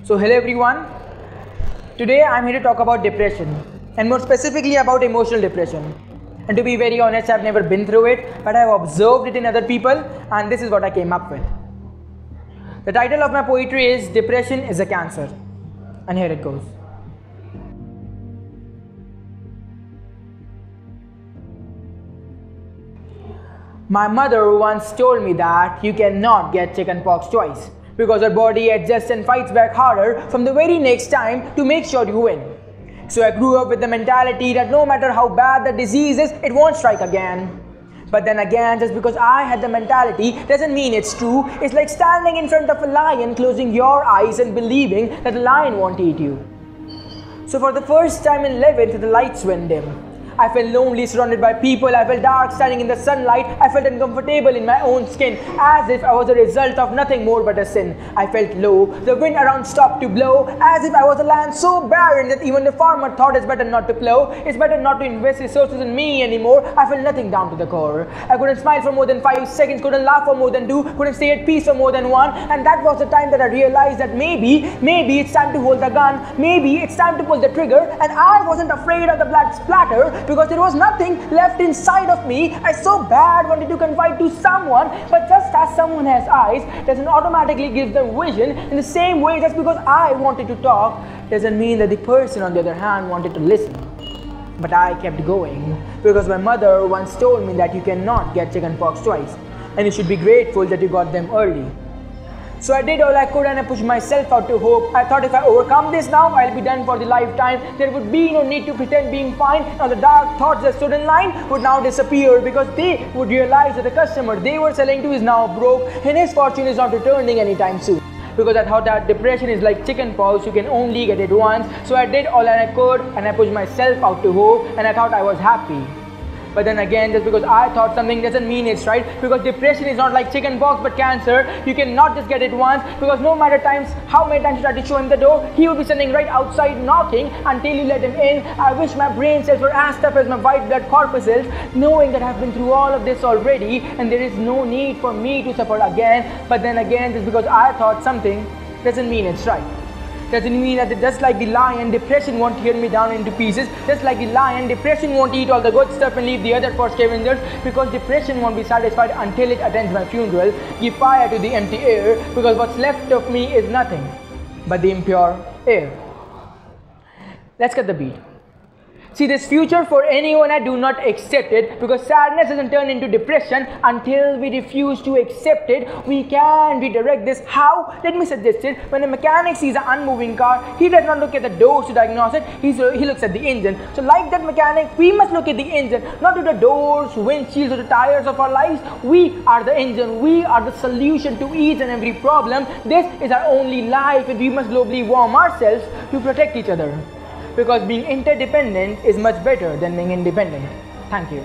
So hello everyone, today I'm here to talk about depression and more specifically about emotional depression. And to be very honest, I've never been through it, but I've observed it in other people and this is what I came up with. The title of my poetry is Depression is a Cancer, and here it goes. My mother once told me that you cannot get chickenpox twice, because your body adjusts and fights back harder from the very next time to make sure you win. So I grew up with the mentality that no matter how bad the disease is, it won't strike again. But then again, just because I had the mentality doesn't mean it's true. It's like standing in front of a lion, closing your eyes and believing that the lion won't eat you. So for the first time in 11th, the lights went dim. I felt lonely surrounded by people, I felt dark standing in the sunlight, I felt uncomfortable in my own skin, as if I was a result of nothing more but a sin. I felt low, the wind around stopped to blow, as if I was a land so barren that even the farmer thought it's better not to plow, it's better not to invest resources in me anymore. I felt nothing down to the core. I couldn't smile for more than 5 seconds, couldn't laugh for more than 2, couldn't stay at peace for more than 1, and that was the time that I realized that maybe it's time to hold the gun, maybe it's time to pull the trigger, and I wasn't afraid of the blood splatter, because there was nothing left inside of me. I so bad wanted to confide to someone, but just as someone has eyes doesn't automatically give them vision, in the same way just because I wanted to talk doesn't mean that the person on the other hand wanted to listen. But I kept going because my mother once told me that you cannot get chickenpox twice and you should be grateful that you got them early. So I did all I could and I pushed myself out to hope. I thought if I overcome this now, I'll be done for the lifetime. There would be no need to pretend being fine. Now the dark thoughts that stood in line would now disappear because they would realize that the customer they were selling to is now broke and his fortune is not returning anytime soon. Because I thought that depression is like chickenpox, you can only get it once. So I did all I could and I pushed myself out to hope and I thought I was happy. But then again, just because I thought something doesn't mean it's right, because depression is not like chickenpox but cancer. You cannot just get it once, because no matter how many times you try to show him the door, he will be standing right outside knocking until you let him in. I wish my brain cells were as tough as my white blood corpuscles, knowing that I've been through all of this already and there is no need for me to suffer again. But then again, just because I thought something doesn't mean it's right. Doesn't mean that just like the lion, depression won't tear me down into pieces. Just like the lion, depression won't eat all the good stuff and leave the other for scavengers, because depression won't be satisfied until it attends my funeral. Give fire to the empty air, because what's left of me is nothing but the impure air. Let's get the beat. See, this future for anyone, I do not accept it, because sadness doesn't turn into depression until we refuse to accept it. We can redirect this. How? Let me suggest it. When a mechanic sees an unmoving car, he does not look at the doors to diagnose it, he looks at the engine. So like that mechanic, we must look at the engine, not to the doors, windshields or the tires of our lives. We are the engine, we are the solution to each and every problem. This is our only life and we must globally warm ourselves to protect each other. Because being interdependent is much better than being independent. Thank you.